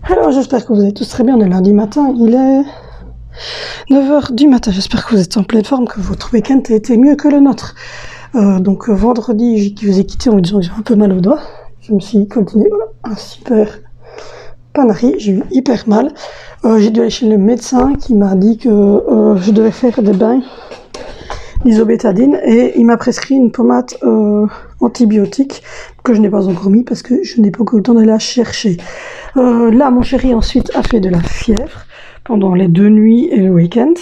Alors j'espère que vous allez tous très bien, on est lundi matin, il est 9h du matin, j'espère que vous êtes en pleine forme, que votre week-end a été mieux que le nôtre. Donc vendredi, je vous ai quitté en vous disant que j'ai un peu mal au doigt, je me suis coltiné un super panari, j'ai eu hyper mal. J'ai dû aller chez le médecin qui m'a dit que je devais faire des bains d'isobétadine et il m'a prescrit une pommade antibiotique que je n'ai pas encore mis parce que je n'ai pas eu le temps d'aller la chercher. Là, mon chéri ensuite a fait de la fièvre pendant les 2 nuits et le week-end.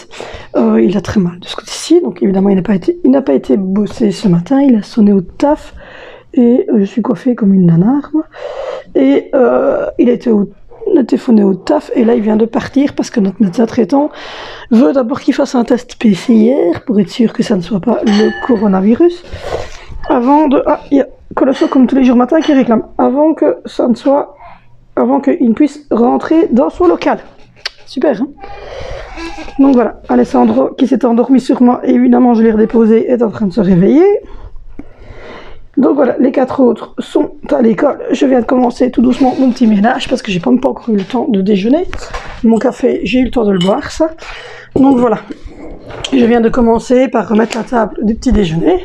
Il a très mal de ce côté-ci, donc évidemment il n'a pas été bossé ce matin, il a sonné au taf et je suis coiffée comme une nanar, moi. Et il a été téléphoné au taf et là il vient de partir parce que notre médecin traitant veut d'abord qu'il fasse un test PCR pour être sûr que ça ne soit pas le coronavirus avant de... Ah, il y a Colosso comme tous les jours matin qui réclame avant que ça ne soit... avant qu'il ne puisse rentrer dans son local. Super, hein? Donc voilà, Alessandro qui s'était endormi sur moi, évidemment je l'ai redéposé, est en train de se réveiller. Donc voilà, les 4 autres sont à l'école. Je viens de commencer tout doucement mon petit ménage parce que j'ai pas encore eu le temps de déjeuner. Mon café, j'ai eu le temps de le boire, ça. Donc voilà, je viens de commencer par remettre la table du petit déjeuner.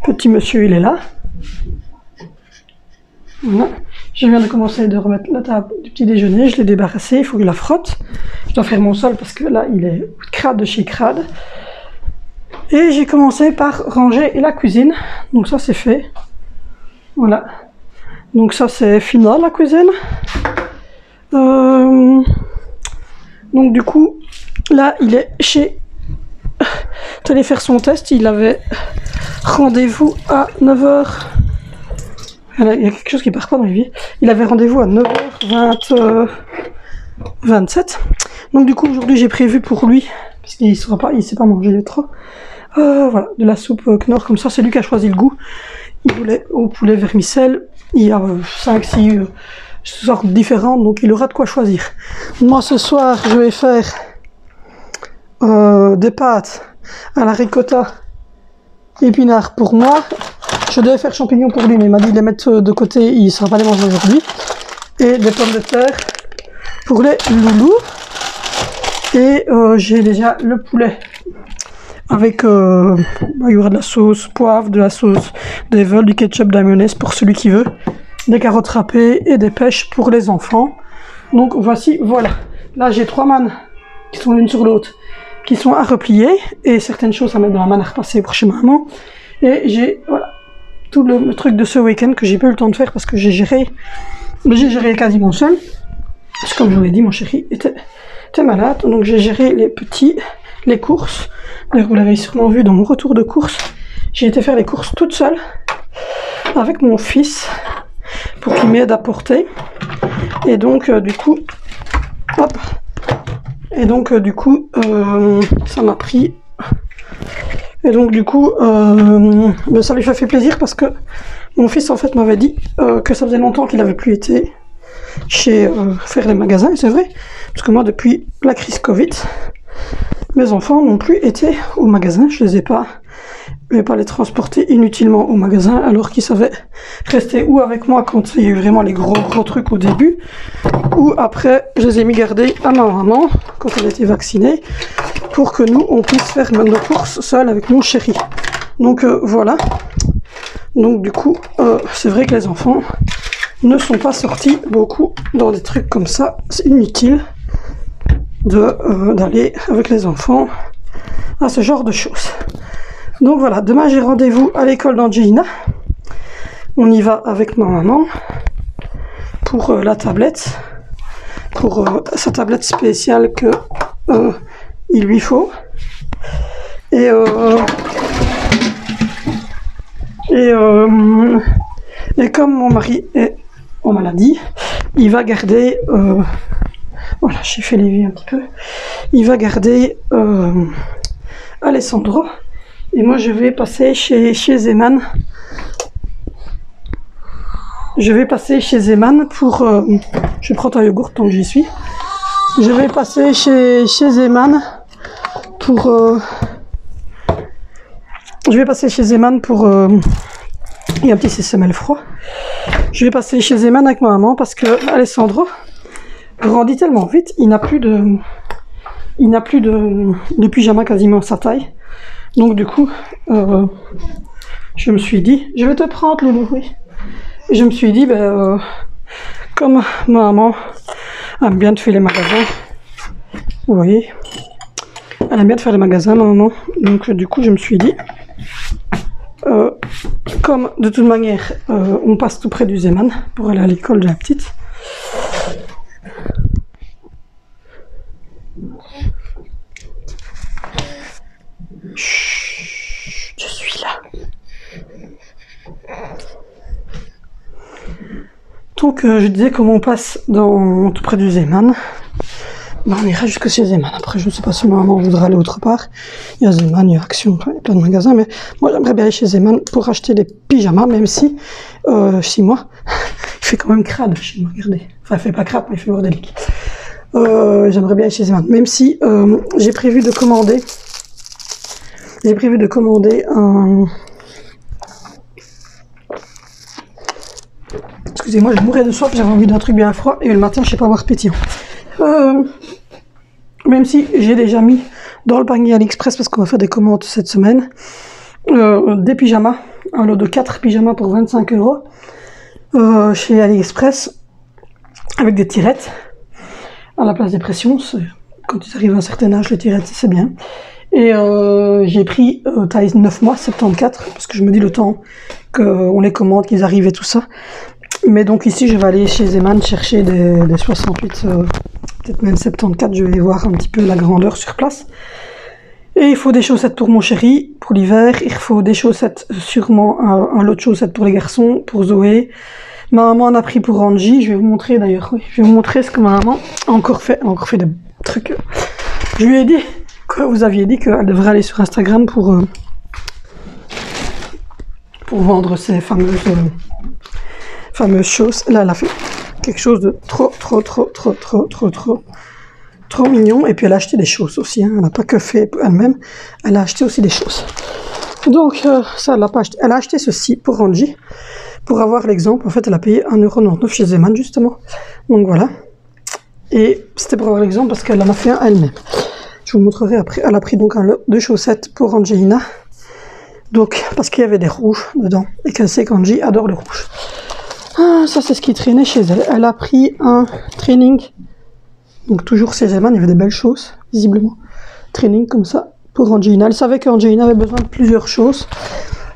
Petit monsieur, il est là. Voilà. Je viens de commencer de remettre la table du petit déjeuner. Je l'ai débarrassé, il faut que je la frotte. Je dois faire mon sol parce que là, il est crade de chez crade. Et j'ai commencé par ranger la cuisine. Donc ça, c'est fait. Voilà. Donc ça, c'est final, la cuisine. Donc du coup, là, il est chez... Il allait faire son test. Il avait rendez-vous à 9h. Il y a quelque chose qui part pas dans les vies. Il avait rendez-vous à 9h27. Donc du coup, aujourd'hui, j'ai prévu pour lui, parce qu'il ne sait pas manger trop, voilà, de la soupe Knorr, comme ça, c'est lui qui a choisi le goût. Il voulait au poulet vermicelle. Il y a 5-6 sortes différentes, donc il aura de quoi choisir. Moi, ce soir, je vais faire des pâtes à la ricotta épinards pour moi. Je devais faire champignons pour lui, mais il m'a dit de les mettre de côté, il ne saura pas les manger aujourd'hui. Et des pommes de terre pour les loulous. Et j'ai déjà le poulet avec, il y aura de la sauce poivre, de la sauce des vols, du ketchup, de la mayonnaise pour celui qui veut, des carottes râpées et des pêches pour les enfants. Donc voici, voilà. Là j'ai 3 mannes qui sont l'une sur l'autre, qui sont à replier et certaines choses à mettre dans la manne à repasser pour chez maman. Et j'ai, voilà, tout le truc de ce week-end que j'ai pas eu le temps de faire parce que j'ai géré quasiment seul. Parce que comme je vous l'ai dit, mon chéri était malade, donc j'ai géré les courses. D'ailleurs, vous l'avez sûrement vu dans mon retour de course, j'ai été faire les courses toute seule avec mon fils pour qu'il m'aide à porter. Et donc du coup, hop. Et donc du coup, ça m'a pris. Et donc du coup, ça lui a fait plaisir parce que mon fils en fait m'avait dit que ça faisait longtemps qu'il n'avait plus été chez faire les magasins, et c'est vrai, parce que moi depuis la crise Covid, mes enfants n'ont plus été au magasin, je vais pas les transporter inutilement au magasin alors qu'ils savaient rester ou avec moi quand il y a eu vraiment les gros trucs au début, ou après je les ai mis garder à ma maman quand elle a été vaccinée pour que nous on puisse faire nos courses seuls avec mon chéri. Donc voilà, donc du coup c'est vrai que les enfants ne sont pas sortis beaucoup dans des trucs comme ça, c'est inutile d'aller avec les enfants à ce genre de choses. Donc voilà, demain j'ai rendez-vous à l'école d'Angelina, on y va avec ma maman pour la tablette, pour sa tablette spéciale que il lui faut, et comme mon mari est en maladie, il va garder, voilà, j'ai fait les vies un petit peu, il va garder Alessandro, et moi je vais passer chez Zeman je vais passer chez Zeman pour... je prends un yogourt tant que j'y suis. Je vais passer chez Zeman pour... je vais passer chez Zeman pour... il y a un petit CSML froid. Je vais passer chez Zeman avec ma maman parce que Alessandro grandit tellement vite, il n'a plus de pyjama quasiment à sa taille. Donc du coup, je me suis dit, je vais te prendre Loulou, oui. Et je me suis dit, comme ma maman aime bien de faire les magasins, vous voyez, elle aime bien de faire les magasins, ma maman. Donc du coup, je me suis dit, comme de toute manière, on passe tout près du Zeman pour aller à l'école de la petite. Chut, je suis là. Donc je disais comment on passe tout près du Zeman. On ira jusque chez Zeman. Après je ne sais pas si ma maman voudra aller autre part. Il y a Zeman, il y a Action, il y a plein de magasins. Mais moi j'aimerais bien aller chez Zeman pour acheter des pyjamas, même si chez moi il fait quand même crade chez moi, regardez. Enfin il fait pas crade mais il fait bordélique. J'aimerais bien aller chez Zeman. Même si j'ai prévu de commander un... Excusez-moi, je mourais de soif, j'avais envie d'un truc bien froid et le matin je sais pas boire pétillant. Même si j'ai déjà mis dans le panier AliExpress parce qu'on va faire des commandes cette semaine, des pyjamas, un lot de 4 pyjamas pour 25 € chez AliExpress avec des tirettes à la place des pressions. Quand ils arrivent à un certain âge, les tirettes c'est bien. Et j'ai pris taille 9 mois, 74, parce que je me dis le temps qu'on les commande, qu'ils arrivent et tout ça. Mais donc ici, je vais aller chez Zeman chercher des 68, peut-être même 74, je vais voir un petit peu la grandeur sur place. Et il faut des chaussettes pour mon chéri, pour l'hiver. Il faut des chaussettes, sûrement un lot de chaussettes pour les garçons, pour Zoé. Ma maman en a pris pour Angie, je vais vous montrer d'ailleurs, oui. Je vais vous montrer ce que ma maman a encore fait des trucs. Je lui ai dit... Vous aviez dit qu'elle devrait aller sur Instagram pour vendre ces fameuses choses. Là, elle a fait quelque chose de trop mignon. Et puis elle a acheté des choses aussi. Hein. Elle n'a pas que fait elle-même. Elle a acheté aussi des choses. Donc ça, elle l'a pas acheté. Elle a acheté ceci pour Angie. Pour avoir l'exemple, en fait, elle a payé 1,99 € chez Zeman justement. Donc voilà. Et c'était pour avoir l'exemple parce qu'elle en a fait un elle-même. Je vous montrerai après. Elle a pris donc un lot de chaussettes pour Angelina. Donc, parce qu'il y avait des rouges dedans. Et qu'elle sait qu'Angie adore le rouge. Ah, ça, c'est ce qui traînait chez elle. Elle a pris un training. Donc, toujours chez Zeman, il y avait des belles choses, visiblement. Training comme ça pour Angelina. Elle savait qu'Angelina avait besoin de plusieurs choses.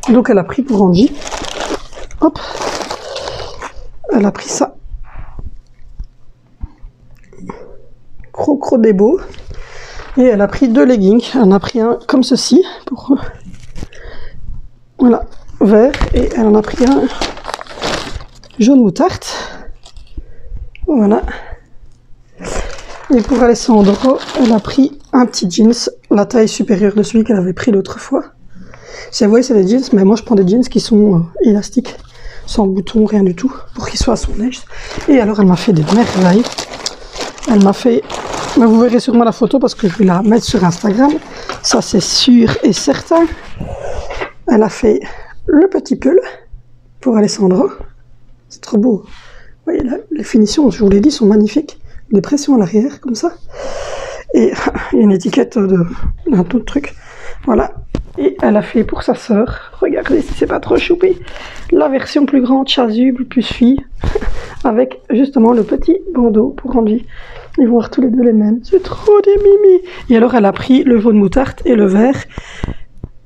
Donc, elle a pris pour Angie. Hop. Elle a pris ça. Gros des beaux. Et elle a pris 2 leggings. Elle en a pris un comme ceci, pour voilà, vert. Et elle en a pris un jaune moutarde. Voilà. Et pour Alessandro, elle a pris un petit jeans, la taille supérieure de celui qu'elle avait pris l'autre fois. Si vous voyez, c'est des jeans, mais moi je prends des jeans qui sont élastiques, sans boutons, rien du tout, pour qu'ils soient à son âge. Et alors elle m'a fait des merveilles. Elle m'a fait... Mais vous verrez sûrement la photo parce que je vais la mettre sur Instagram. Ça, c'est sûr et certain. Elle a fait le petit pull pour Alessandro. C'est trop beau. Vous voyez, là, les finitions, je vous l'ai dit, sont magnifiques. Des pressions à l'arrière, comme ça. Et il y a une étiquette d'un autre truc. Voilà. Et elle a fait pour sa sœur, regardez si c'est pas trop choupi, la version plus grande, chasuble, plus fille, avec justement le petit bandeau pour Angie. Ils vont voir tous les deux les mêmes. C'est trop des mimi. Et alors elle a pris le jaune moutarde et le vert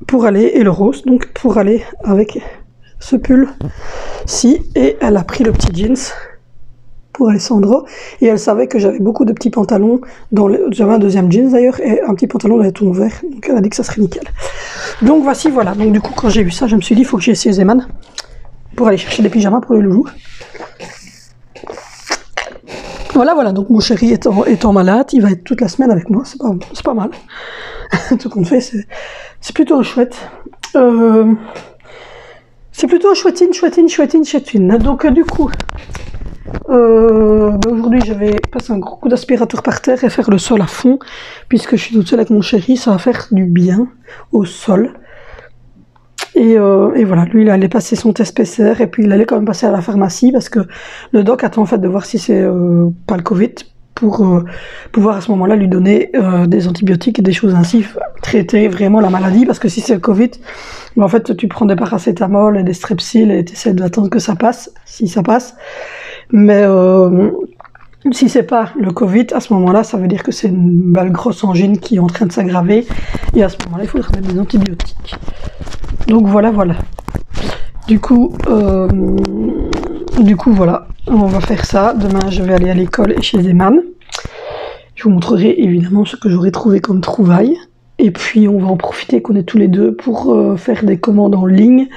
pour aller, et le rose, donc pour aller avec ce pull-ci. Et elle a pris le petit jeans pour Alessandro. Et elle savait que j'avais beaucoup de petits pantalons. J'avais un deuxième jeans d'ailleurs et un petit pantalon dans les tons verts. Donc elle a dit que ça serait nickel. Donc voici, voilà. Donc du coup, quand j'ai vu ça, je me suis dit, il faut que j'aille chez Zeman pour aller chercher des pyjamas pour le loulou. Voilà, donc mon chéri étant malade, il va être toute la semaine avec moi, c'est pas mal. Tout compte fait, c'est plutôt chouette. C'est plutôt chouettine. Donc du coup, aujourd'hui je vais passer un gros coup d'aspirateur par terre et faire le sol à fond. Puisque je suis toute seule avec mon chéri, ça va faire du bien au sol. Et voilà, lui il allait passer son test PCR et puis il allait quand même passer à la pharmacie parce que le doc attend en fait de voir si c'est pas le Covid pour pouvoir à ce moment-là lui donner des antibiotiques et des choses ainsi, traiter vraiment la maladie, parce que si c'est le Covid, en fait tu prends des paracétamol et des strepsil et tu essaies d'attendre que ça passe, si ça passe, mais si c'est pas le Covid, à ce moment-là, ça veut dire que c'est une grosse angine qui est en train de s'aggraver, et à ce moment-là, il faudra mettre des antibiotiques. Donc voilà. Du coup, voilà, on va faire ça. Demain, je vais aller à l'école et chez Zeman. Je vous montrerai évidemment ce que j'aurai trouvé comme trouvaille. Et puis, on va en profiter qu'on est tous les deux pour faire des commandes en ligne,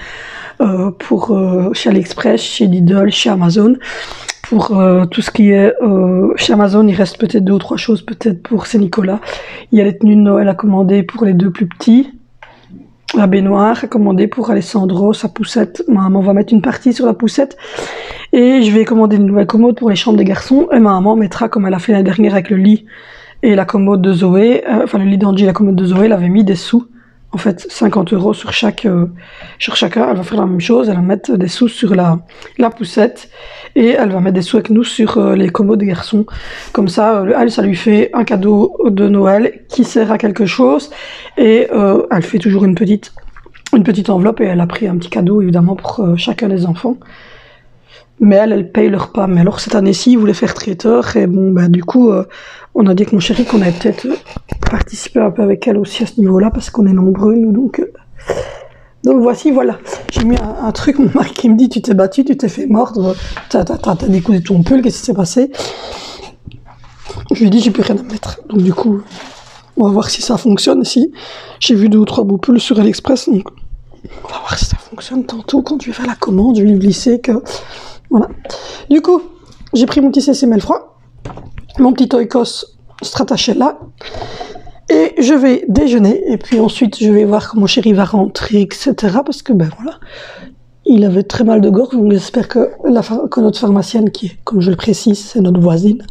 chez AliExpress, chez Lidl, chez Amazon. Pour tout ce qui est chez Amazon, il reste peut-être 2 ou 3 choses, peut-être pour Saint-Nicolas. Il y a les tenues de Noël à commander pour les 2 plus petits. La baignoire à commander pour Alessandro, sa poussette. Ma maman va mettre une partie sur la poussette. Et je vais commander une nouvelle commode pour les chambres des garçons. Et ma maman mettra, comme elle a fait l'année dernière avec le lit et la commode de Zoé, enfin le lit d'Angie et la commode de Zoé, elle avait mis des sous. En fait, 50 € sur chacun. Elle va faire la même chose. Elle va mettre des sous sur la poussette. Et elle va mettre des sous avec nous sur les commodes des garçons. Comme ça, elle, ça lui fait un cadeau de Noël qui sert à quelque chose. Et elle fait toujours une petite enveloppe. Et elle a pris un petit cadeau, évidemment, pour chacun des enfants. Mais elle paye le repas. Mais alors, cette année-ci, il voulait faire traiteur. Et bon, bah, du coup, on a dit avec mon chéri qu'on allait peut-être participer un peu avec elle aussi à ce niveau-là. Parce qu'on est nombreux, nous, donc voici, voilà. J'ai mis un truc, mon mari qui me dit, tu t'es battu, tu t'es fait mordre, t'as décousé ton pull, qu'est-ce qui s'est passé? Je lui ai dit, j'ai plus rien à mettre. Donc du coup, on va voir si ça fonctionne. Si j'ai vu 2 ou 3 beaux pulls sur AliExpress, donc on va voir si ça fonctionne tantôt quand je vais faire la commande, je vais lui glisser que... Voilà. Du coup, j'ai pris mon petit CCML froid, mon petit Oikos Stratachella, et je vais déjeuner, et puis ensuite je vais voir comment chéri va rentrer, etc. Parce que, ben voilà, il avait très mal de gorge, donc j'espère que notre pharmacienne, qui est, comme je le précise, c'est notre voisine,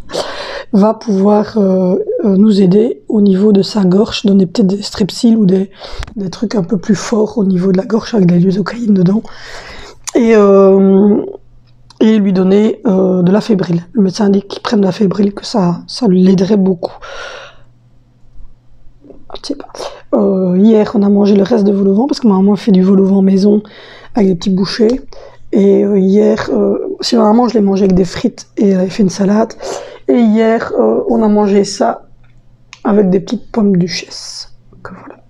va pouvoir nous aider au niveau de sa gorge, donner peut-être des strepsil ou des trucs un peu plus forts au niveau de la gorge, avec de la lidocaïne dedans, et lui donner de la fébrile. Le médecin dit qu'il prenne de la fébrile, que ça l'aiderait beaucoup. Hier, on a mangé le reste de vol au vent parce que ma maman fait du vol au vent maison avec des petits bouchées. Et hier, chez ma maman, je l'ai mangé avec des frites et elle avait fait une salade. Et hier, on a mangé ça avec des petites pommes duchesse. Donc, voilà.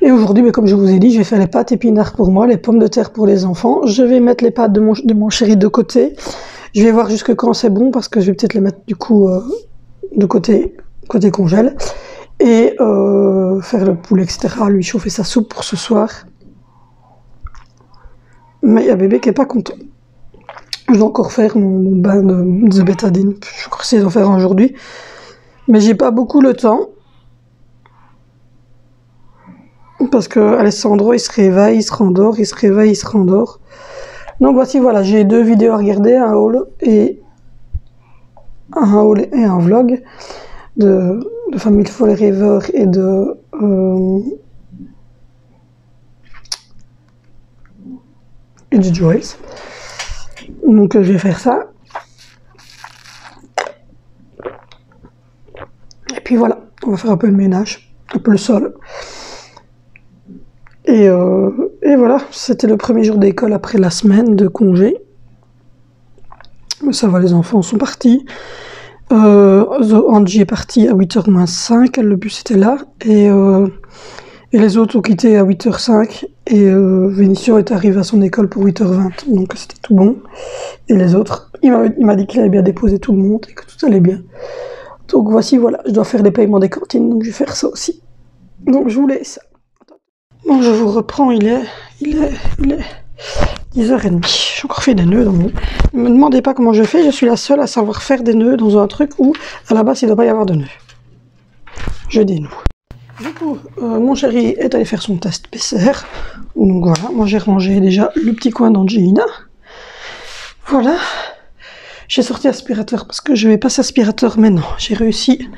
Et aujourd'hui, comme je vous ai dit, je vais faire les pâtes épinards pour moi, les pommes de terre pour les enfants. Je vais mettre les pâtes de mon chéri de côté. Je vais voir jusque quand c'est bon parce que je vais peut-être les mettre du coup de côté congèle. Et faire le poulet, etc. Lui chauffer sa soupe pour ce soir. Mais il y a bébé qui est pas content. Je dois encore faire mon bain de bétadine. Je vais encore essayer d'en faire aujourd'hui. Mais j'ai pas beaucoup le temps. Parce que Alessandro, il se réveille, il se rendort, il se réveille, il se rendort. Donc voici, voilà, j'ai 2 vidéos à regarder, un haul et un vlog de Famille Forever et de Joyce. Donc je vais faire ça. Et puis voilà, on va faire un peu le ménage, un peu le sol. Et voilà, c'était le premier jour d'école après la semaine de congé. Mais ça va, les enfants sont partis. Angie est partie à 8h-5, le bus était là, et les autres ont quitté à 8h05, et Vénition est arrivé à son école pour 8h20, donc c'était tout bon. Et les autres, il m'a dit qu'il avait bien déposé tout le monde, et que tout allait bien. Donc voici, voilà, je dois faire les paiements des cantines, donc je vais faire ça aussi. Donc je vous laisse. Bon, je vous reprends, il est 10h30. J'ai encore fait des nœuds dans mon... Ne me demandez pas comment je fais, je suis la seule à savoir faire des nœuds dans un truc où, à la base, il ne doit pas y avoir de nœuds. Je dénoue. Du coup, mon chéri est allé faire son test PCR. Donc voilà, moi j'ai rangé déjà le petit coin d'Angelina. Voilà. J'ai sorti l'aspirateur parce que je vais passer aspirateur maintenant. J'ai réussi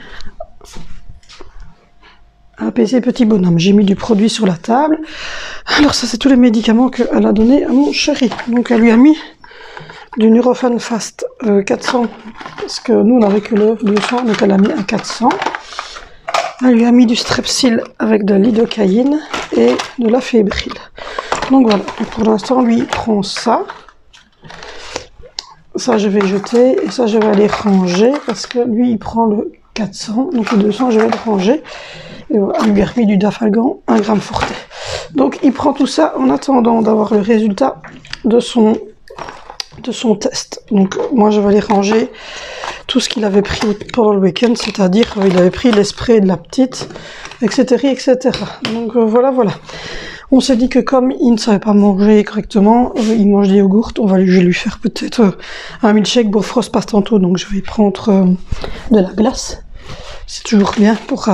à apaiser petit bonhomme. J'ai mis du produit sur la table. Alors ça, c'est tous les médicaments qu'elle a donné à mon chéri. Donc elle lui a mis du Nurofen Fast 400 parce que nous on avait que le 200, donc elle a mis un 400. Elle lui a mis du Strepsil avec de la lidocaïne et de la fébril. Donc voilà, donc pour l'instant lui il prend ça. Ça je vais jeter et ça je vais aller ranger parce que lui il prend le 400, donc le 200 je vais le ranger. Et voilà, il lui a remis du Dafalgan, 1 gramme forte. Donc il prend tout ça en attendant d'avoir le résultat de son test. Donc moi je vais aller ranger tout ce qu'il avait pris pendant le week-end, c'est-à-dire il avait pris les sprays de la petite, etc. etc. Donc voilà. On s'est dit que comme il ne savait pas manger correctement, il mange des yogourts, je vais lui faire peut-être un milkshake Bofrost passe tantôt, donc je vais prendre de la glace. C'est toujours bien pour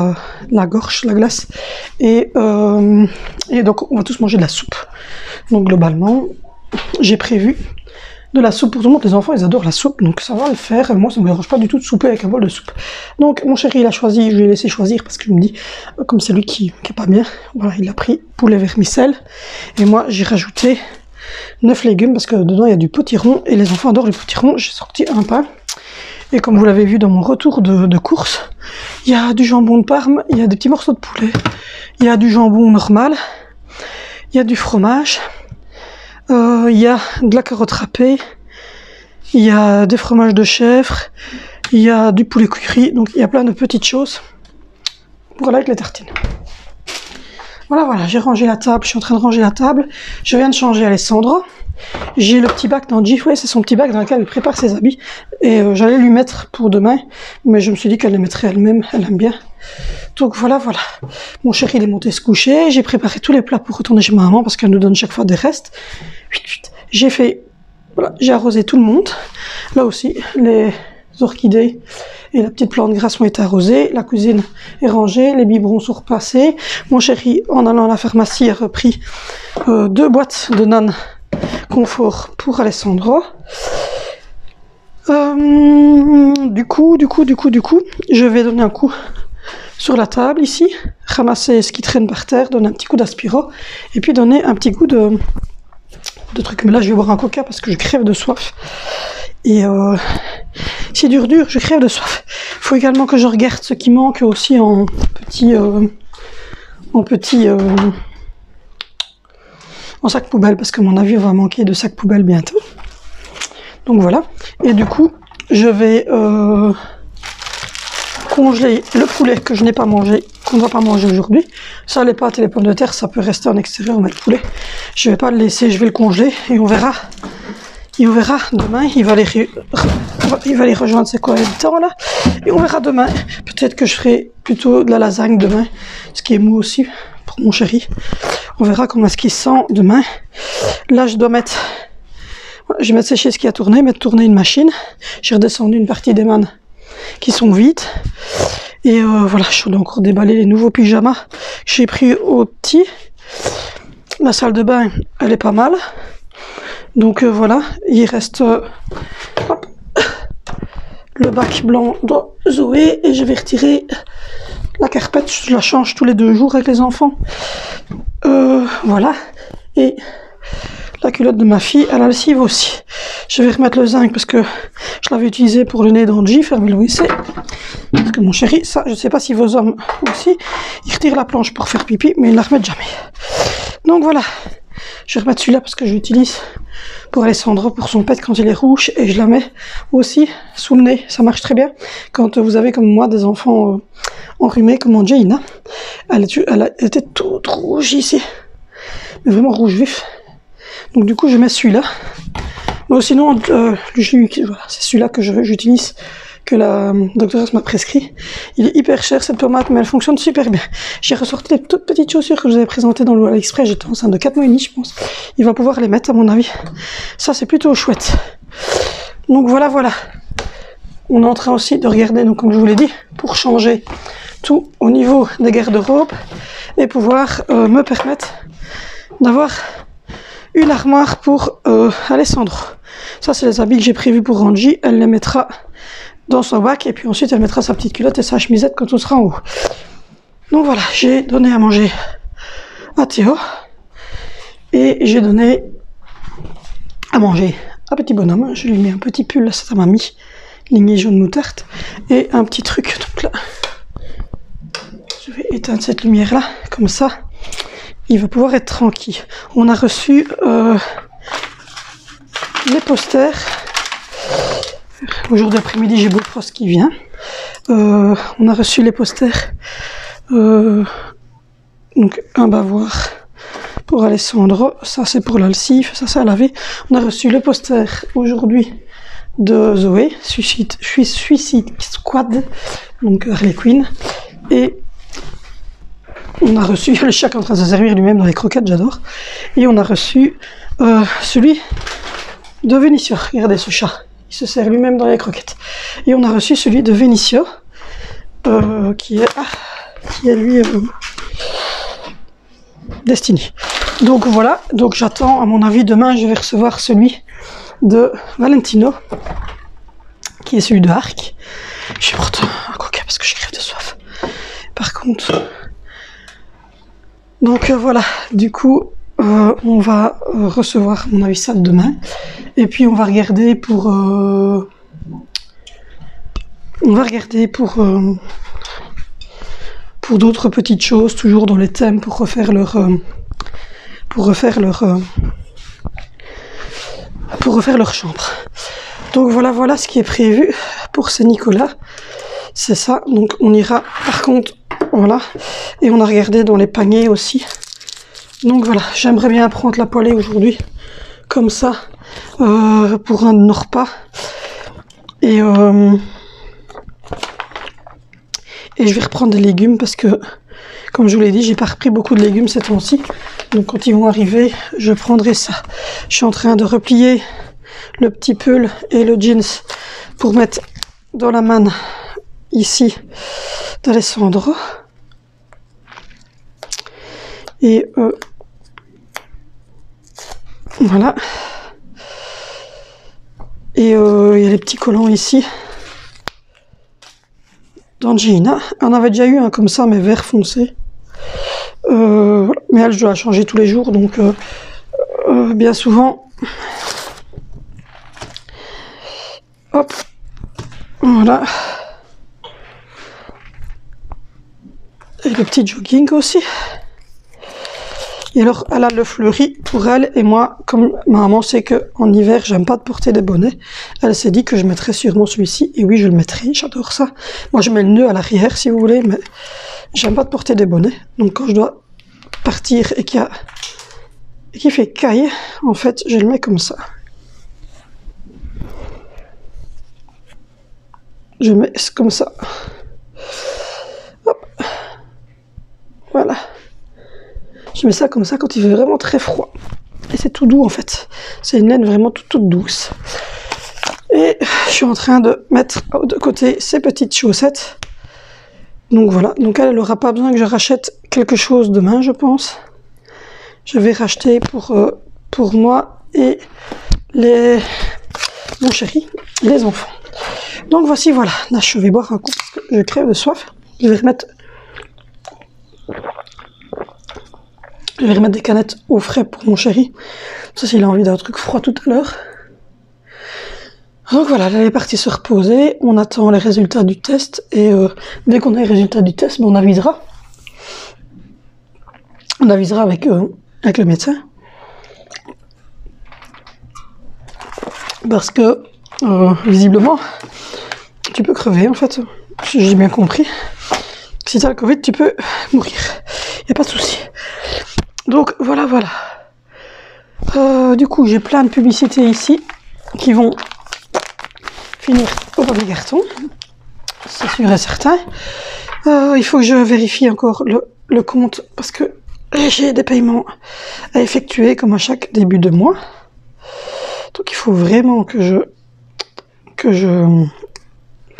la gorge, la glace. Et donc on va tous manger de la soupe. Donc globalement, j'ai prévu de la soupe pour tout le monde. Les enfants, ils adorent la soupe, donc ça va le faire. Moi, ça ne me dérange pas du tout de souper avec un bol de soupe. Donc, mon chéri, il a choisi, je lui ai laissé choisir parce que je me dis, comme c'est lui qui est pas bien, voilà, il a pris poulet vermicelle. Et moi, j'ai rajouté 9 légumes parce que dedans, il y a du potiron et les enfants adorent le potiron. J'ai sorti un pain. Et comme vous l'avez vu dans mon retour de course, il y a du jambon de Parme, il y a des petits morceaux de poulet, il y a du jambon normal, il y a du fromage. Il y a de la carotte râpée, il y a des fromages de chèvre, il y a du poulet cuit, donc il y a plein de petites choses pour aller avec les tartines. Voilà, j'ai rangé la table, je suis en train de ranger la table, je viens de changer Alessandro. J'ai le petit bac d'Angie, ouais, c'est son petit bac dans lequel elle prépare ses habits, et j'allais lui mettre pour demain, mais je me suis dit qu'elle les mettrait elle-même, elle aime bien. Donc voilà. Mon chéri il est monté se coucher, j'ai préparé tous les plats pour retourner chez ma maman parce qu'elle nous donne chaque fois des restes. J'ai arrosé tout le monde. Là aussi, les orchidées et la petite plante grasse ont été arrosées. La cuisine est rangée, les biberons sont repassés. Mon chéri, en allant à la pharmacie, a repris 2 boîtes de Nan confort pour Alessandro. Du coup, je vais donner un coup sur la table ici, ramasser ce qui traîne par terre, donner un petit coup d'aspiro et puis donner un petit coup de trucs. Mais là je vais boire un coca parce que je crève de soif et c'est dur, je crève de soif. Il faut également que je regarde ce qui manque aussi en sac poubelle parce que à mon avis on va manquer de sac poubelle bientôt. Donc voilà, et du coup je vais congeler le poulet que je n'ai pas mangé, qu'on ne va pas manger aujourd'hui. Ça, les pâtes et les pommes de terre, ça peut rester en extérieur, on met le poulet. Je vais pas le laisser, je vais le congeler et on verra. Et on verra demain, il va aller rejoindre ses cohabitants là. Et on verra demain. Peut-être que je ferai plutôt de la lasagne demain, ce qui est mou aussi pour mon chéri. On verra comment est-ce qu'il sent demain. Là, je dois mettre... Je vais mettre sécher ce qui a tourné, mettre tourner une machine. J'ai redescendu une partie des mannes qui sont vides. Et voilà, je dois encore déballer les nouveaux pyjamas que j'ai pris au petit. La salle de bain, elle est pas mal. Donc voilà, il reste le bac blanc de Zoé et je vais retirer la carpette. Je la change tous les 2 jours avec les enfants. Voilà. Et la culotte de ma fille, elle a le lessive aussi. Je vais remettre le zinc parce que je l'avais utilisé pour le nez d'Angie, fermer le WC. Parce que mon chéri, ça, je ne sais pas si vos hommes aussi, ils retirent la planche pour faire pipi, mais ils ne la remettent jamais. Donc voilà, je vais remettre celui-là parce que je l'utilise pour Alessandro, pour son pet quand il est rouge, et je la mets aussi sous le nez. Ça marche très bien quand vous avez comme moi des enfants enrhumés comme Angelina. Elle était toute rouge ici, mais vraiment rouge vif. Donc du coup je mets celui-là. Bon, sinon voilà, c'est celui-là que j'utilise, que la doctoresse m'a prescrit. Il est hyper cher cette pommade, mais elle fonctionne super bien. J'ai ressorti les toutes petites chaussures que je vous avais présentées dans le AliExpress. J'étais enceinte de 4 mois et demi, je pense. Il va pouvoir les mettre à mon avis. Ça c'est plutôt chouette. Donc voilà. On est en train aussi de regarder, donc comme je vous l'ai dit, pour changer tout au niveau des garde-robes et pouvoir me permettre d'avoir une armoire pour Alessandro. Ça, c'est les habits que j'ai prévus pour Angie. Elle les mettra dans son bac et puis ensuite elle mettra sa petite culotte et sa chemisette quand on sera en haut. Donc voilà, j'ai donné à manger à Théo et j'ai donné à manger à petit bonhomme. Je lui ai mis un petit pull, là, c'est à mamie, lignée jaune moutarde, et un petit truc. Donc là, je vais éteindre cette lumière là, comme ça, il va pouvoir être tranquille. On a reçu les posters. Aujourd'hui après-midi, j'ai Beaufrost qui vient. On a reçu les posters. Donc un bavoir pour Alessandro, ça c'est pour l'Alcif, ça c'est à laver. On a reçu le poster aujourd'hui de Zoé, Suicide Squad, donc Harley Quinn. Et on a reçu le chat qui est en train de se servir lui-même dans les croquettes, j'adore. Et on a reçu celui de Vinicio, regardez ce chat, il se sert lui-même dans les croquettes. Et on a reçu celui de Vinicio, qui est lui destiné. Donc voilà, donc j'attends, à mon avis, demain je vais recevoir celui de Valentino, qui est celui de Arc. Je vais prendre un coca parce que je crève de soif. Par contre, donc voilà, du coup, on va recevoir, à mon avis, ça demain. Et puis on va regarder pour d'autres petites choses, toujours dans les thèmes, pour refaire leur chambre. Donc voilà ce qui est prévu pour Saint-Nicolas. C'est ça, donc on ira par contre, voilà, et on a regardé dans les paniers aussi. Donc voilà, j'aimerais bien prendre la poêlée aujourd'hui, comme ça, pour un de nos repas. Et je vais reprendre des légumes parce que, comme je vous l'ai dit, j'ai pas repris beaucoup de légumes ces temps-ci. Donc quand ils vont arriver, je prendrai ça. Je suis en train de replier le petit pull et le jeans pour mettre dans la manne ici d'Alessandro. Et voilà. Et il y a les petits collants ici d'Angina. On avait déjà eu un comme ça, mais vert foncé. Mais elle, je dois la changer tous les jours, donc bien souvent. Hop, voilà. Et le petit jogging aussi. Et alors, elle a le fleuri pour elle, et moi, comme ma maman sait qu'en hiver, j'aime pas de porter des bonnets, elle s'est dit que je mettrais sûrement celui-ci, et oui, je le mettrai, j'adore ça. Moi, je mets le nœud à l'arrière, si vous voulez, mais j'aime pas de porter des bonnets, donc quand je dois partir et qu'il fait caille, en fait, je le mets comme ça. Je mets comme ça. Hop. Voilà. Je mets ça comme ça quand il fait vraiment très froid. Et c'est tout doux en fait. C'est une laine vraiment toute douce. Et je suis en train de mettre de côté ces petites chaussettes. Donc voilà. Donc elle n'aura pas besoin que je rachète quelque chose demain, je pense. Je vais racheter pour moi et mon chéri, les enfants. Donc voici, voilà. Là, je vais boire un coup parce que je crève de soif. Je vais remettre des canettes au frais pour mon chéri. Ça, s'il a envie d'un truc froid tout à l'heure. Donc voilà, là, elle est partie se reposer. On attend les résultats du test. Et dès qu'on a les résultats du test, on avisera. On avisera avec le médecin. Parce que, visiblement, tu peux crever, en fait. J'ai bien compris. Si tu as le Covid, tu peux mourir. Il n'y a pas de souci. Donc, voilà. Du coup, j'ai plein de publicités ici qui vont finir au papier carton. C'est sûr et certain. Il faut que je vérifie encore le compte parce que j'ai des paiements à effectuer comme à chaque début de mois. Donc, il faut vraiment que je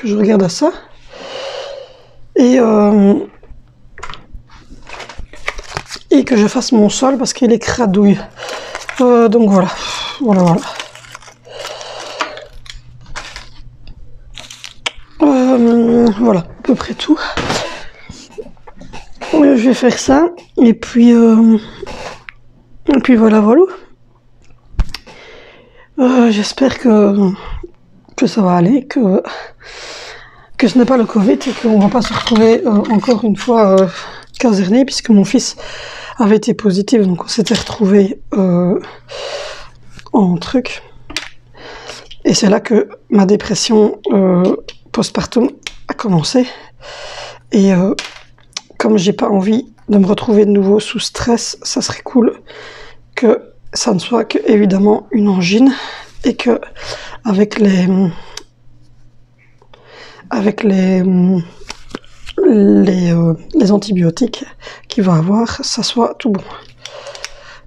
regarde à ça. et que je fasse mon sol parce qu'il est cradouille. Donc voilà, voilà. Voilà, à peu près tout. Je vais faire ça, et puis voilà. J'espère que ça va aller, que ce n'est pas le Covid et qu'on va pas se retrouver encore une fois caserné, puisque mon fils avait été positif, donc on s'était retrouvé en truc. Et c'est là que ma dépression postpartum a commencé. Et comme j'ai pas envie de me retrouver de nouveau sous stress, ça serait cool que ça ne soit que évidemment une angine, et que avec les antibiotiques qu'il va avoir, ça soit tout bon.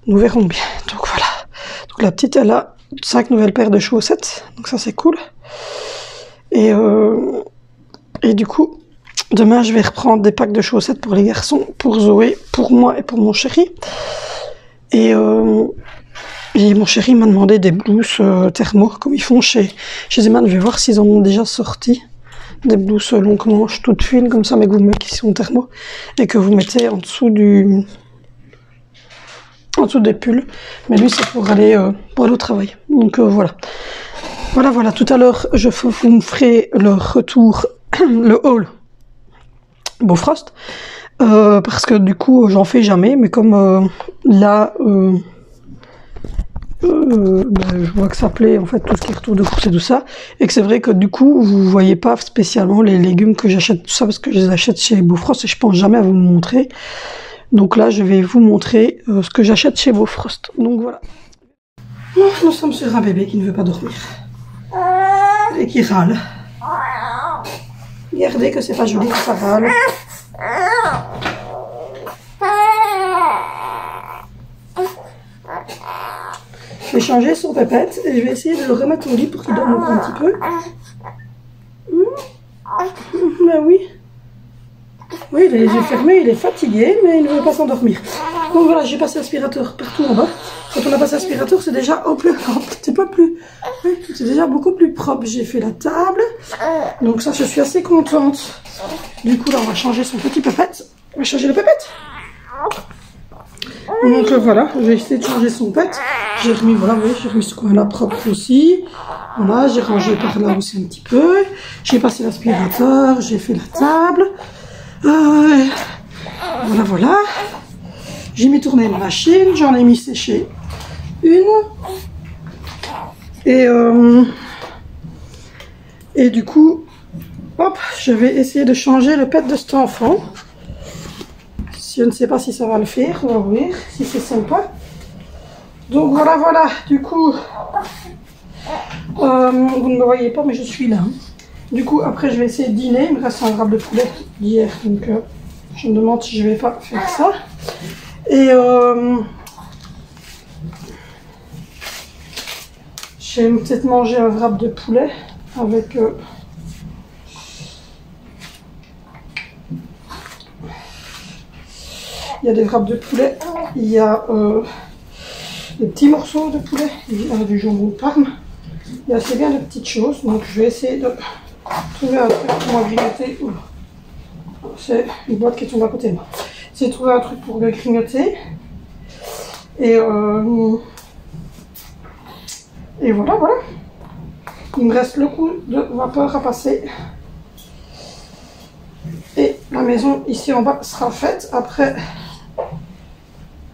Nous verrons bien. Donc voilà. Donc la petite, elle a 5 nouvelles paires de chaussettes, donc ça c'est cool. Et du coup, demain je vais reprendre des packs de chaussettes pour les garçons, pour Zoé, pour moi et pour mon chéri. Et mon chéri m'a demandé des blouses thermo, comme ils font chez Zeman. Je vais voir s'ils en ont déjà sorti. Des blouses longues manches, toutes fines, comme ça, mais que vous mettez qui sont thermo, et que vous mettez en dessous des pulls. Mais lui, c'est pour aller au travail. Donc voilà. Voilà. Tout à l'heure, vous me ferai le retour, le haul Bofrost. Parce que du coup, j'en fais jamais, mais comme là... je vois que ça plaît en fait tout ce qui est retour de course et tout ça, et que c'est vrai que du coup vous voyez pas spécialement les légumes que j'achète, tout ça, parce que je les achète chez Bofrost et je pense jamais à vous montrer. Donc là je vais vous montrer ce que j'achète chez Bofrost. Donc voilà. Nous sommes sur un bébé qui ne veut pas dormir et qui râle. Regardez que c'est pas joli que ça râle. Je vais changer son pépette et je vais essayer de le remettre au lit pour qu'il dorme encore un petit peu. Ben oui. Oui, il a les yeux fermés, il est fatigué, mais il ne veut pas s'endormir. Donc voilà, j'ai passé l'aspirateur partout en bas. Quand on a passé l'aspirateur, c'est déjà c'est déjà beaucoup plus propre. J'ai fait la table. Donc ça, je suis assez contente. Du coup, là, on va changer son petit pépette. On va changer le pépette. Donc voilà, je vais essayer de changer son pet. J'ai remis, voilà, oui, j'ai remis ce coin-là propre aussi. Voilà, j'ai rangé par là aussi un petit peu. J'ai passé l'aspirateur, j'ai fait la table. Voilà. J'ai mis tourner la machine, j'en ai mis sécher une. Et du coup, hop, je vais essayer de changer le pet de cet enfant. Je ne sais pas si ça va le faire, on va voir si c'est sympa. Donc voilà, du coup, vous ne me voyez pas, mais je suis là. Du coup, après, je vais essayer de dîner. Il me reste un wrap de poulet d'hier, donc je me demande si je vais pas faire ça. Et je vais peut-être manger un wrap de poulet avec... il y a des wraps de poulet, il y a des petits morceaux de poulet, il y a du jambon de Parme. Il y a assez bien de petites choses, donc je vais essayer de trouver un truc pour moi grignoter. C'est une boîte qui tombe à côté de moi. J'ai trouvé un truc pour le grignoter. Et voilà. Il me reste le coup de vapeur à passer. Et la maison ici en bas sera faite. Après,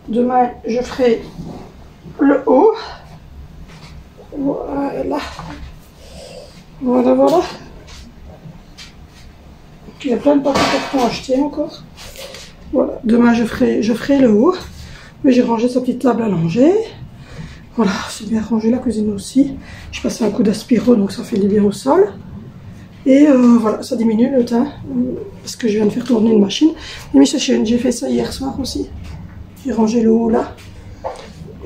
demain, je ferai le haut. Voilà. Il y a plein de papiers cartons achetés encore. Voilà, demain je ferai le haut. Mais j'ai rangé sa petite table à langer. Voilà, c'est bien rangé la cuisine aussi. J'ai passé un coup d'aspiro, donc ça fait du bien au sol. Et voilà, ça diminue le teint. Parce que je viens de faire tourner une machine. Mais j'ai fait ça hier soir aussi. J'ai rangé le haut là.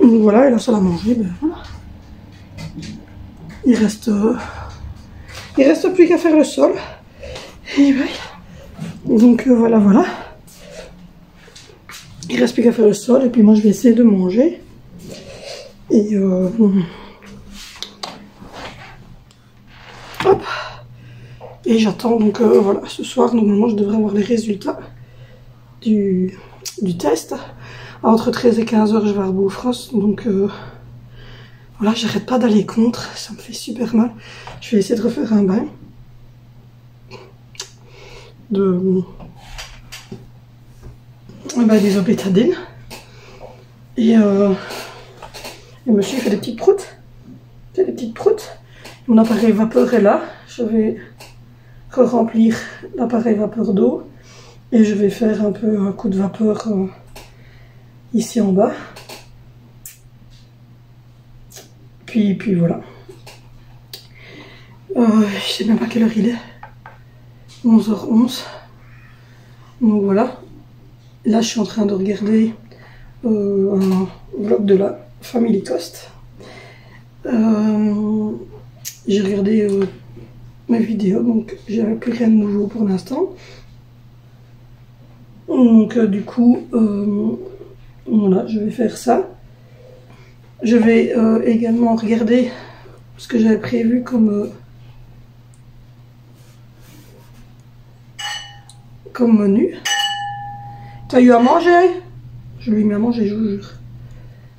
Donc voilà, et la salle à manger, ben voilà. Il reste plus qu'à faire le sol. Et ben, Donc voilà, voilà. Il reste plus qu'à faire le sol et puis moi je vais essayer de manger. Et hop. Et j'attends donc voilà, ce soir normalement je devrais avoir les résultats du test. Entre 13 et 15 heures je vais à Bouffros, donc voilà, j'arrête pas d'aller contre, ça me fait super mal. Je vais essayer de refaire un bain des bétadines. Et monsieur fait des petites proutes. Des petites proutes. Mon appareil vapeur est là. Je vais remplir l'appareil vapeur d'eau. Et je vais faire un peu un coup de vapeur ici en bas. Puis voilà. Je sais même pas quelle heure il est. 11h11. Donc voilà. Là, je suis en train de regarder un vlog de la Family Cost. J'ai regardé mes vidéos, donc j'avais plus rien de nouveau pour l'instant. Donc du coup, voilà, je vais faire ça. Je vais également regarder ce que j'avais prévu comme menu. T'as eu à manger? Je lui ai mis à manger, je vous jure.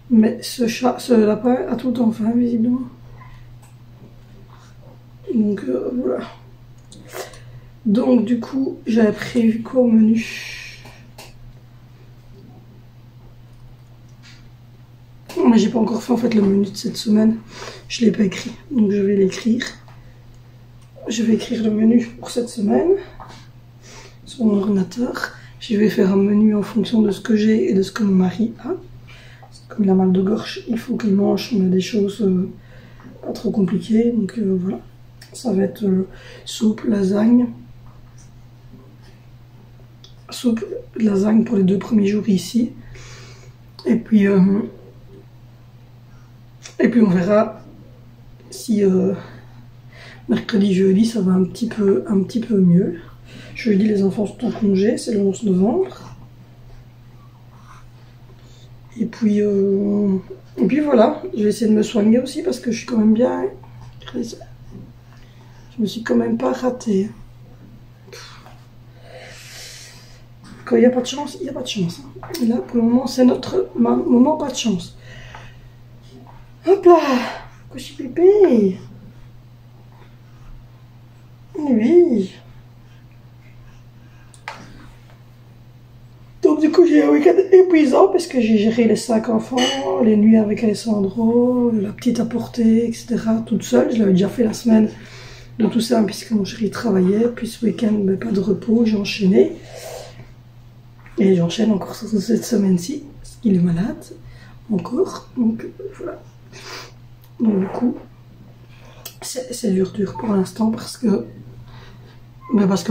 Mais ce lapin a tout le temps faim, visiblement. Donc voilà. Donc du coup, j'avais prévu quoi au menu? Mais j'ai pas encore fait en fait le menu de cette semaine. Je l'ai pas écrit, donc je vais l'écrire. Je vais écrire le menu pour cette semaine sur mon ordinateur. Je vais faire un menu en fonction de ce que j'ai et de ce que mon mari a. Comme il a mal de gorge, il faut qu'il mange des choses pas trop compliquées. Donc voilà, ça va être soupe, lasagne. Soupe, lasagne pour les 2 premiers jours ici. Et puis on verra si mercredi, jeudi, ça va un petit peu mieux. Jeudi, les enfants sont en congé, c'est le 11 novembre. Et puis voilà, je vais essayer de me soigner aussi parce que je suis quand même bien. Je me suis quand même pas ratée. Quand il n'y a pas de chance, il n'y a pas de chance. Et là, pour le moment, c'est notre moment pas de chance. Hop là, couchi pépé. Oui. Donc du coup j'ai un week-end épuisant parce que j'ai géré les 5 enfants, les nuits avec Alessandro, la petite à porter, etc. toute seule. Je l'avais déjà fait la semaine de tout ça puisque mon chéri travaillait. Puis ce week-end, pas de repos, j'ai enchaîné. Et j'enchaîne encore sur cette semaine-ci parce qu'il est malade encore. Donc voilà. Donc du coup c'est dur pour l'instant parce que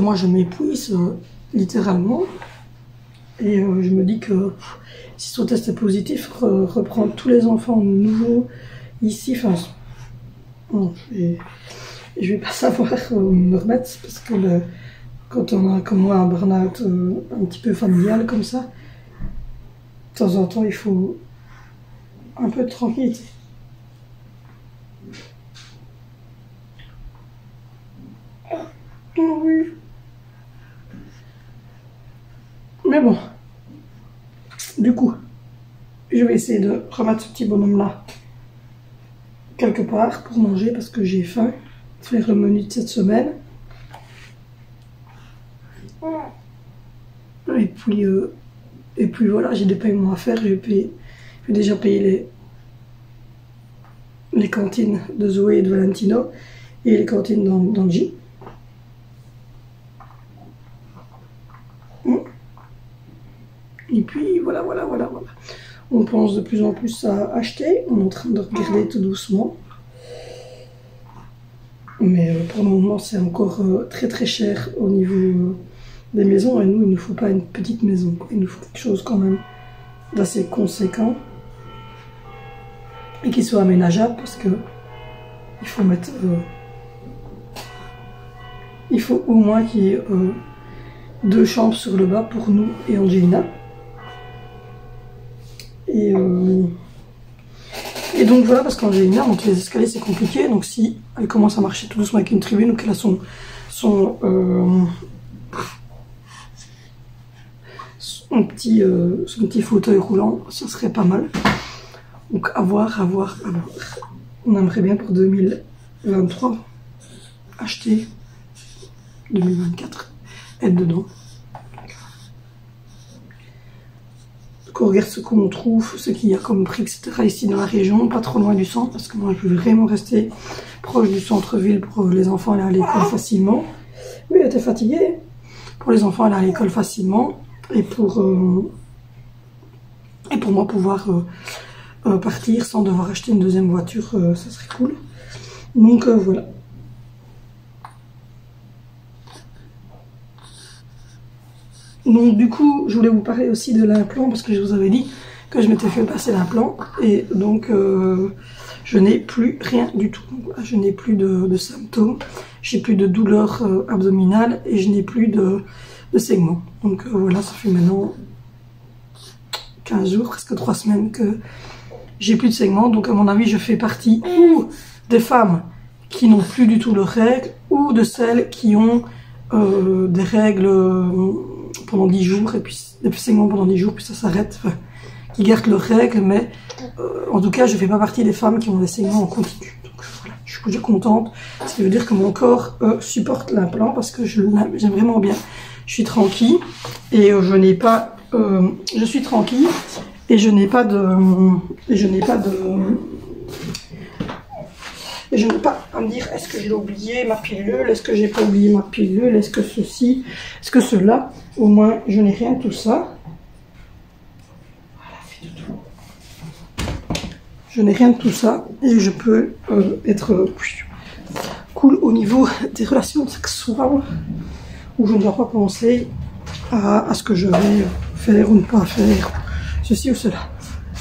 moi je m'épuise littéralement. Et je me dis que si son test est positif, reprendre tous les enfants nouveaux ici, enfin, bon, je vais pas savoir me remettre parce que quand on a comme moi un burn-out un petit peu familial comme ça, de temps en temps il faut un peu de tranquillité. Oui. Mais bon, du coup, je vais essayer de remettre ce petit bonhomme-là quelque part pour manger parce que j'ai faim. Faire le menu de cette semaine. Et puis voilà, j'ai des paiements à faire. J'ai déjà payé les cantines de Zoé et de Valentino et les cantines d'Angie. Et puis voilà. On pense de plus en plus à acheter. On est en train de regarder tout doucement. Mais pour le moment, c'est encore très cher au niveau des maisons. Et nous, il ne nous faut pas une petite maison, quoi. Il nous faut quelque chose quand même d'assez conséquent. Et qui soit aménageable parce que il faut mettre... il faut au moins qu'il y ait 2 chambres sur le bas pour nous et Angelina. Et donc voilà, parce qu'Angelina, monter les escaliers c'est compliqué, donc si elle commence à marcher tout doucement avec une tribune, donc elle a son petit fauteuil roulant, ça serait pas mal. Donc à voir. On aimerait bien pour 2023 acheter 2024, être dedans. Donc on regarde ce qu'on trouve, ce qu'il y a comme prix, etc. ici dans la région, pas trop loin du centre, parce que moi je veux vraiment rester proche du centre-ville pour les enfants aller à l'école facilement. Oui, elle était fatiguée. Pour les enfants aller à l'école facilement et pour moi pouvoir partir sans devoir acheter une deuxième voiture, ça serait cool. Donc voilà. Donc du coup, je voulais vous parler aussi de l'implant parce que je vous avais dit que je m'étais fait passer l'implant et donc je n'ai plus rien du tout. Je n'ai plus de symptômes, j'ai plus de douleurs abdominales et je n'ai plus de saignements. Donc voilà, ça fait maintenant 15 jours, presque 3 semaines que j'ai plus de saignements. Donc à mon avis, je fais partie ou des femmes qui n'ont plus du tout leurs règles ou de celles qui ont des règles pendant 10 jours et puis des saignements pendant 10 jours puis ça s'arrête, enfin, qui gardent leurs règles, mais en tout cas je fais pas partie des femmes qui ont des saignements en continu. Donc voilà, je suis contente, ce qui veut dire que mon corps supporte l'implant parce que j'aime vraiment bien. Je suis tranquille et je n'ai pas je suis tranquille et je n'ai pas et je n'ai pas à me dire est-ce que j'ai oublié ma pilule, est-ce que j'ai pas oublié ma pilule, est-ce que ceci, est-ce que cela. Au moins je n'ai rien de tout ça. Voilà, fait de tout. Je n'ai rien de tout ça et je peux être cool au niveau des relations sexuelles où je ne dois pas penser à ce que je vais faire ou ne pas faire, ceci ou cela.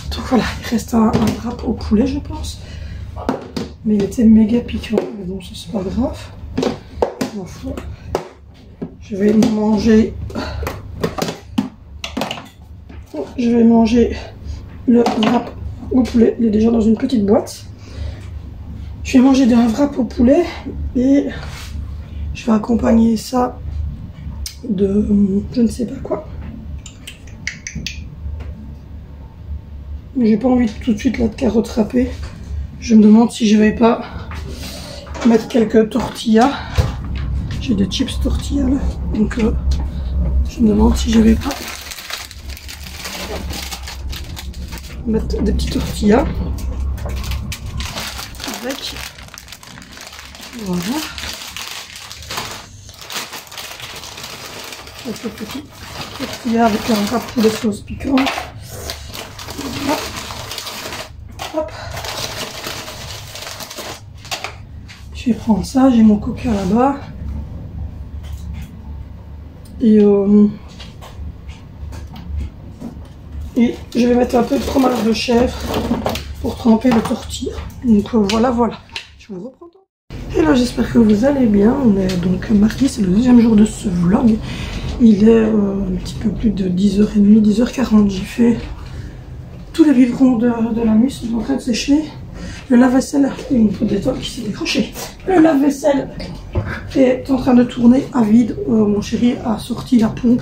Donc voilà, il reste un wrap au poulet je pense. Mais il était méga piquant, mais bon, ça c'est pas grave. Enfin, je vais manger. Je vais manger le wrap au poulet. Il est déjà dans une petite boîte. Je vais manger un wrap au poulet et je vais accompagner ça de je ne sais pas quoi. J'ai pas envie tout de suite là de carottes râpées. Je me demande si je vais pas mettre quelques tortillas. J'ai des chips tortillas là. Donc je me demande si je vais pas mettre des petites tortillas avec. Voilà. Quelques petites tortillas avec un wrap de sauce piquante. Voilà. Hop. Je vais prendre ça, j'ai mon coca là-bas. Et je vais mettre un peu de fromage de chèvre pour tremper le tortilla. Donc voilà. Je vous reprends. Hello, j'espère que vous allez bien. On est donc mardi, c'est le deuxième jour de ce vlog. Il est un petit peu plus de 10h30, 10h40. J'ai fait tous les biberons de la nuit, ils sont en train de sécher. Le lave-vaisselle, il y a une poudre d'étoile qui s'est décrochée. Le lave-vaisselle est en train de tourner à vide. Mon chéri a sorti la pompe,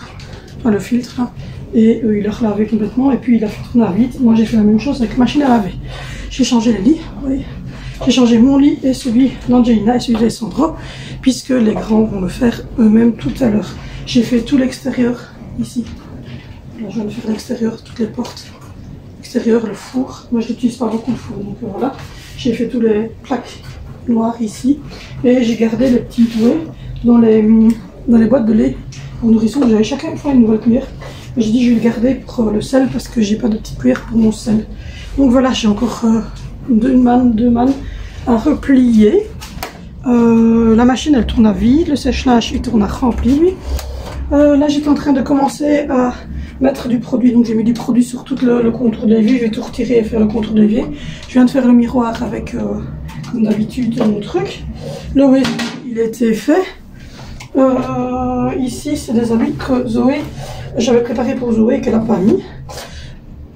enfin le filtre, hein, et il a relavé complètement. Et puis il a fait tourner à vide. Moi j'ai fait la même chose avec la machine à laver. J'ai changé les lits, oui. J'ai changé mon lit et celui d'Angelina et celui d'Alessandro, puisque les grands vont le faire eux-mêmes tout à l'heure. J'ai fait tout l'extérieur ici. Là, je viens de faire l'extérieur, toutes les portes. Extérieur, le four. Moi, je n'utilise pas beaucoup le four, donc voilà. J'ai fait tous les plaques noires ici. Et j'ai gardé les petits jouets dans les boîtes de lait pour nourrissons. J'avais chacun une fois une nouvelle cuillère. J'ai dit, je vais le garder pour le sel parce que j'ai pas de petite cuillère pour mon sel. Donc voilà, j'ai encore deux mannes à replier. La machine, elle tourne à vide. Le sèche-linge, il tourne à rempli, lui. Là, j'étais en train de commencer à mettre du produit, donc j'ai mis du produit sur tout le contour de l'évier. Je vais tout retirer et faire le contour de l'évier. Je viens de faire le miroir avec, comme d'habitude, mon truc. Le web, il a été fait. Ici, c'est des habits que Zoé, j'avais préparé pour Zoé et qu'elle n'a pas mis.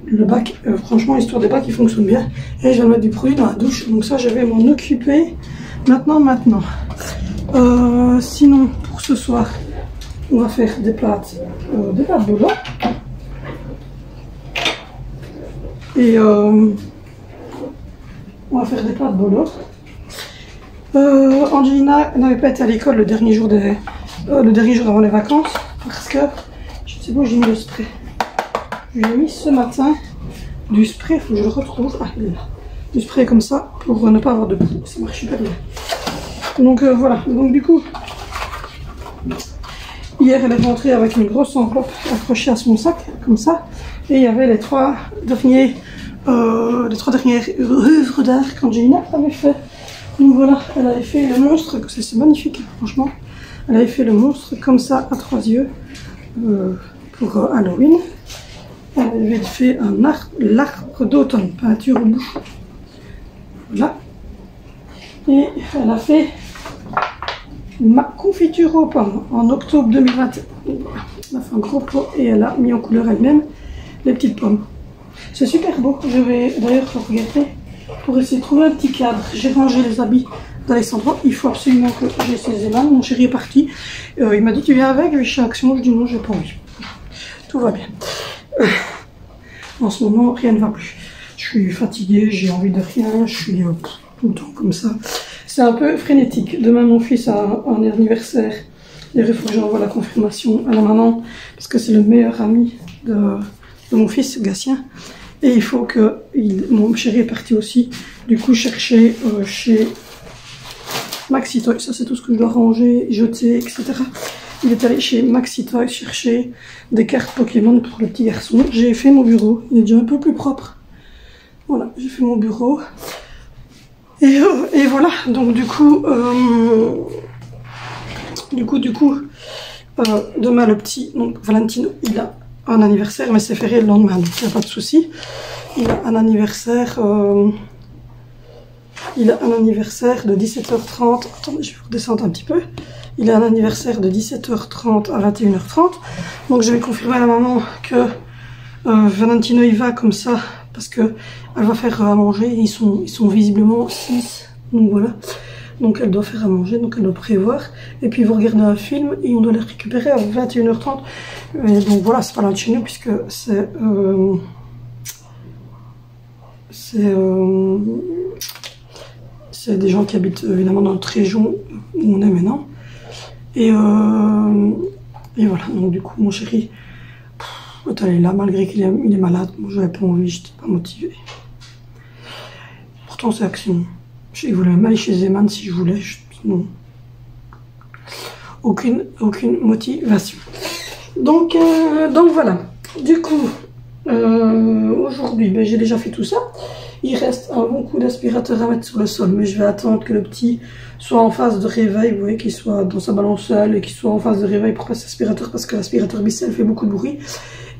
Le bac, franchement, l'histoire des bacs, il fonctionne bien. Et je vais mettre du produit dans la douche, donc ça, je vais m'en occuper maintenant. Sinon, pour ce soir, on va faire des pâtes bolo. Et on va faire des pâtes bolo. Angelina n'avait pas été à l'école le dernier jour avant les vacances parce que je ne sais pas où j'ai mis le spray. Je lui ai mis ce matin du spray, il faut que je le retrouve. Ah, il est là. Du spray comme ça pour ne pas avoir de boue. Ça marche super bien. Donc voilà. Donc du coup, hier elle est rentrée avec une grosse enveloppe accrochée à son sac comme ça, et il y avait les trois dernières œuvres d'art qu'Angelina avait fait. Donc voilà, elle avait fait le monstre, c'est magnifique, franchement. Elle avait fait le monstre comme ça, à 3 yeux, pour Halloween. Elle avait fait l'arbre d'automne, peinture au bout. Voilà. Et elle a fait ma confiture aux pommes en octobre 2021. Elle a fait un gros pot et elle a mis en couleur elle-même les petites pommes. C'est super beau. Je vais d'ailleurs regarder pour essayer de trouver un petit cadre. J'ai rangé les habits d'Alessandro. Il faut absolument que j'ai ses émals. Mon chéri est parti. Il m'a dit tu viens avec, je vais chez Action. Je dis non, j'ai pas envie. Tout va bien. En ce moment, rien ne va plus. Je suis fatiguée, j'ai envie de rien. Je suis tout le temps comme ça. C'est un peu frénétique. Demain, mon fils a un anniversaire. Il faut que j'envoie la confirmation à la maman parce que c'est le meilleur ami de mon fils, Gatien. Et il faut que... mon chéri est parti aussi, du coup, chercher chez Maxi Toys. Ça, c'est tout ce que je dois ranger, jeter, etc. Il est allé chez Maxi Toys chercher des cartes Pokémon pour le petit garçon. J'ai fait mon bureau. Il est déjà un peu plus propre. Voilà, j'ai fait mon bureau. Et voilà. Donc, du coup, demain, le petit, donc Valentino, il a un anniversaire, mais c'est férié le lendemain, donc il n'y a pas de souci. Il a un anniversaire de 17h30. Attendez, je vais redescendre un petit peu. Il a un anniversaire de 17h30 à 21h30. Donc je vais confirmer à la maman que Valentino y va comme ça, parce que elle va faire à manger. Ils sont visiblement 6. Donc voilà. Donc elle doit faire à manger, donc elle doit prévoir. Et puis ils vont regarder un film et on doit les récupérer à 21h30. Et donc voilà, c'est pas loin de chez nous puisque c'est des gens qui habitent évidemment dans notre région où on est maintenant. Et voilà, donc du coup mon chéri est allé là malgré qu'il est malade. Moi j'avais pas envie, j'étais pas motivée. Pourtant c'est Action. Je voulais même aller chez Zeman si je voulais. Non. Aucune motivation. Donc voilà. Du coup, aujourd'hui, ben, j'ai déjà fait tout ça. Il reste un bon coup d'aspirateur à mettre sur le sol, mais je vais attendre que le petit soit en phase de réveil, vous voyez, qu'il soit dans sa balancelle et qu'il soit en phase de réveil pour passer l'aspirateur, parce que l'aspirateur Bissell fait beaucoup de bruit.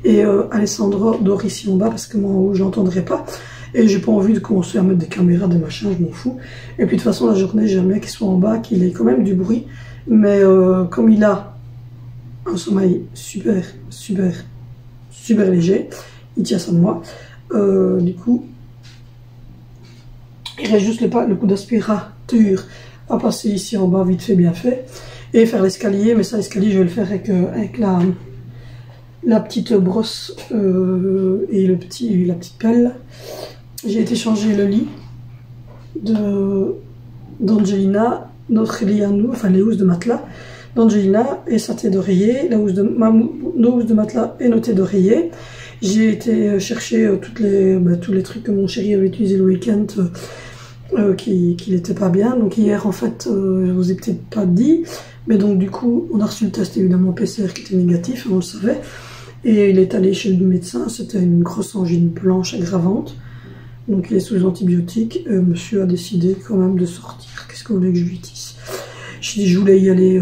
Et Alessandro dort ici en bas parce que moi en haut je n'entendrai pas. Et j'ai pas envie de commencer à mettre des caméras, des machins, je m'en fous. Et puis de toute façon, la journée, j'aimerais qu'il soit en bas, qu'il ait quand même du bruit. Mais comme il a un sommeil super léger, il tient ça de moi. Du coup, il reste juste le coup d'aspirateur à passer ici en bas, vite fait, bien fait. Et faire l'escalier, mais ça, l'escalier, je vais le faire avec la petite brosse et la petite pelle. J'ai été changer le lit d'Angelina, notre lit à nous, enfin les housses de matelas d'Angelina et sa tête d'oreiller. Nos housses de matelas et nos têtes d'oreiller. J'ai été chercher tous les trucs que mon chéri avait utilisé le week-end qui n'étaient pas bien. Donc hier en fait, je vous ai peut-être pas dit, mais donc du coup on a reçu le test évidemment PCR qui était négatif, on le savait. Et il est allé chez le médecin, c'était une grosse angine blanche aggravante. Donc il est sous les antibiotiques. Monsieur a décidé quand même de sortir. Qu'est-ce que vous voulez que je lui dise? J'ai dit je voulais y aller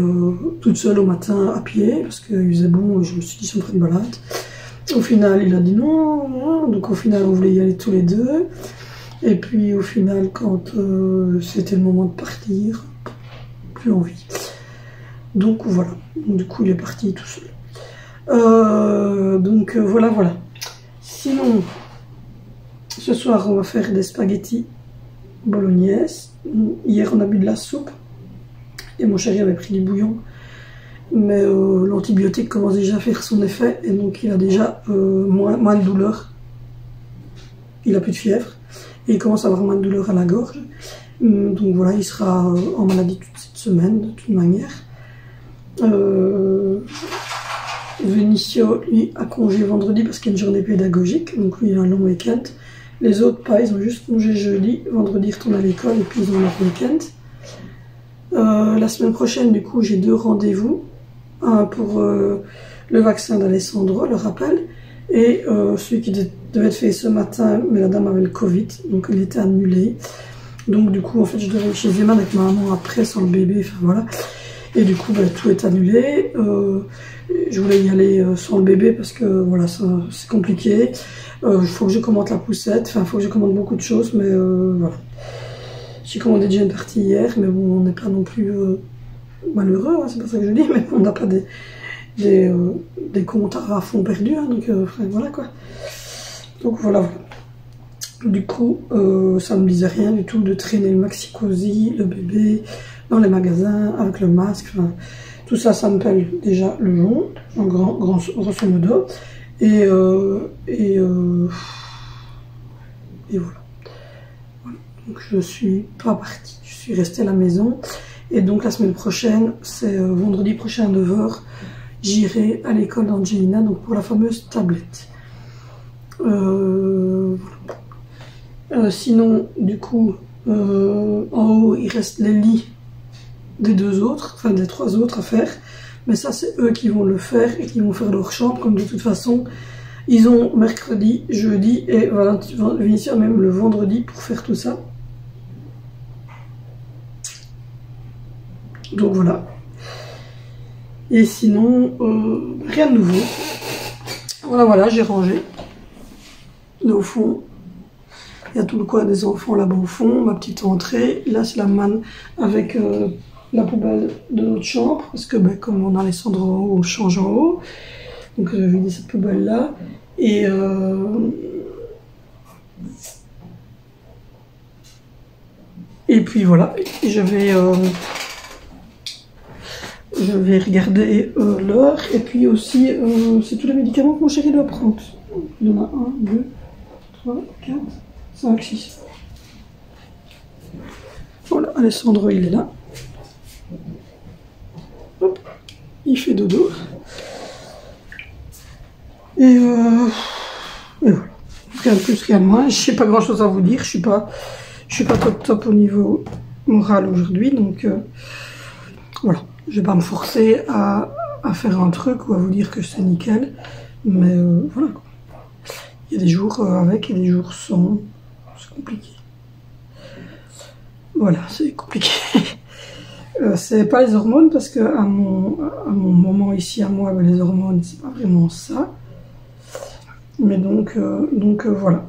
toute seule au matin à pied parce qu'il faisait bon. Je me suis dit si on ferait une balade. Au final il a dit non. Donc au final on voulait y aller tous les deux. Et puis au final quand c'était le moment de partir, plus envie. Donc voilà, du coup il est parti tout seul. Donc voilà, voilà. Sinon, ce soir on va faire des spaghettis bolognaise. Hier on a bu de la soupe et mon chéri avait pris du bouillon, mais l'antibiotique commence déjà à faire son effet et donc il a déjà moins de douleur. Il a plus de fièvre et il commence à avoir moins de douleur à la gorge. Donc voilà, il sera en maladie toute cette semaine de toute manière. Vinicio, lui, a congé vendredi parce qu'il y a une journée pédagogique, donc lui il a un long week-end. Les autres pas, ils ont juste congé jeudi, vendredi ils retournent à l'école et puis ils ont leur week-end. La semaine prochaine, du coup, j'ai 2 rendez-vous. Un pour le vaccin d'Alessandro, le rappel, et celui qui devait être fait ce matin, mais la dame avait le Covid, donc il était annulé. Donc du coup, en fait, je devais aller chez Emma avec ma maman après, sans le bébé, enfin voilà. Et du coup, ben, tout est annulé. Je voulais y aller sans le bébé parce que voilà, c'est compliqué. Il faut que je commande la poussette, enfin, il faut que je commande beaucoup de choses, mais voilà. J'ai commandé déjà une partie hier, mais bon, on n'est pas non plus malheureux, hein, c'est pas ça que je dis, mais on n'a pas des comptes à fond perdus, hein, donc voilà quoi. Donc voilà. Du coup, ça me disait rien du tout de traîner le maxi-cosy, le bébé, dans les magasins, avec le masque, enfin, tout ça, ça me pèle déjà le long, en grosso modo, et voilà. Donc je suis pas partie, je suis restée à la maison. Et donc la semaine prochaine, c'est vendredi prochain à 9 h, j'irai à l'école d'Angelina, donc pour la fameuse tablette. Sinon, du coup, en haut, il reste les lits des 2 autres, enfin des 3 autres à faire. Mais ça, c'est eux qui vont le faire et qui vont faire leur chambre, comme de toute façon, ils ont mercredi, jeudi et voilà, Vinicius même le vendredi pour faire tout ça. Donc voilà. Et sinon, rien de nouveau. Voilà, j'ai rangé. Et au fond, il y a tout le coin des enfants là-bas au fond, ma petite entrée. Là, c'est la manne avec la poubelle de notre chambre. Parce que ben, comme on a Alessandro en haut, on change en haut. Donc j'ai vidé cette poubelle-là. Et puis voilà, je vais regarder l'heure. Et puis aussi, c'est tous les médicaments que mon chéri doit prendre. Il y en a 1, 2, 3, 4, 5, 6. Voilà, Alessandro, il est là. Hop, il fait dodo. Et voilà. Rien de plus, rien de moins. Je n'ai pas grand chose à vous dire. Je suis pas top au niveau moral aujourd'hui. Donc voilà. Je vais pas me forcer à faire un truc ou à vous dire que c'est nickel. Mais voilà. Il y a des jours avec et des jours sans. C'est compliqué. Voilà, c'est compliqué. C'est pas les hormones parce que à mon moment ici à moi, les hormones, c'est pas vraiment ça. Mais donc voilà.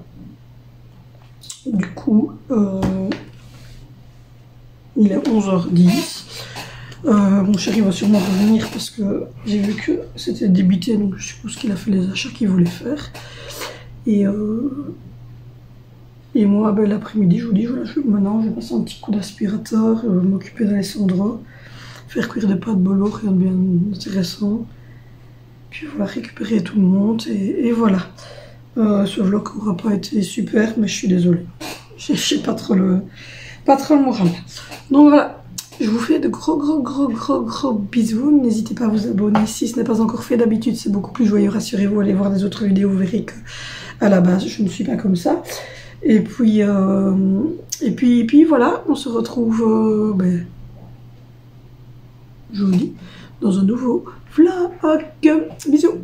Du coup, il est 11 h 10. Mon chéri va sûrement revenir parce que j'ai vu que c'était débité, donc je suppose qu'il a fait les achats qu'il voulait faire. Et moi, ben, l'après-midi, je vous dis, maintenant je vais passer un petit coup d'aspirateur, m'occuper d'Alessandro, faire cuire des pâtes bolo, rien de bien intéressant. Puis voilà, récupérer tout le monde et voilà. Ce vlog n'aura pas été super, mais je suis désolée. J'ai pas trop le moral. Donc voilà, je vous fais de gros bisous. N'hésitez pas à vous abonner si ce n'est pas encore fait. D'habitude, c'est beaucoup plus joyeux. Rassurez-vous, allez voir des autres vidéos, vous verrez que à la base, je ne suis pas comme ça. Et puis voilà, on se retrouve jeudi dans un nouveau vlog. Bisous.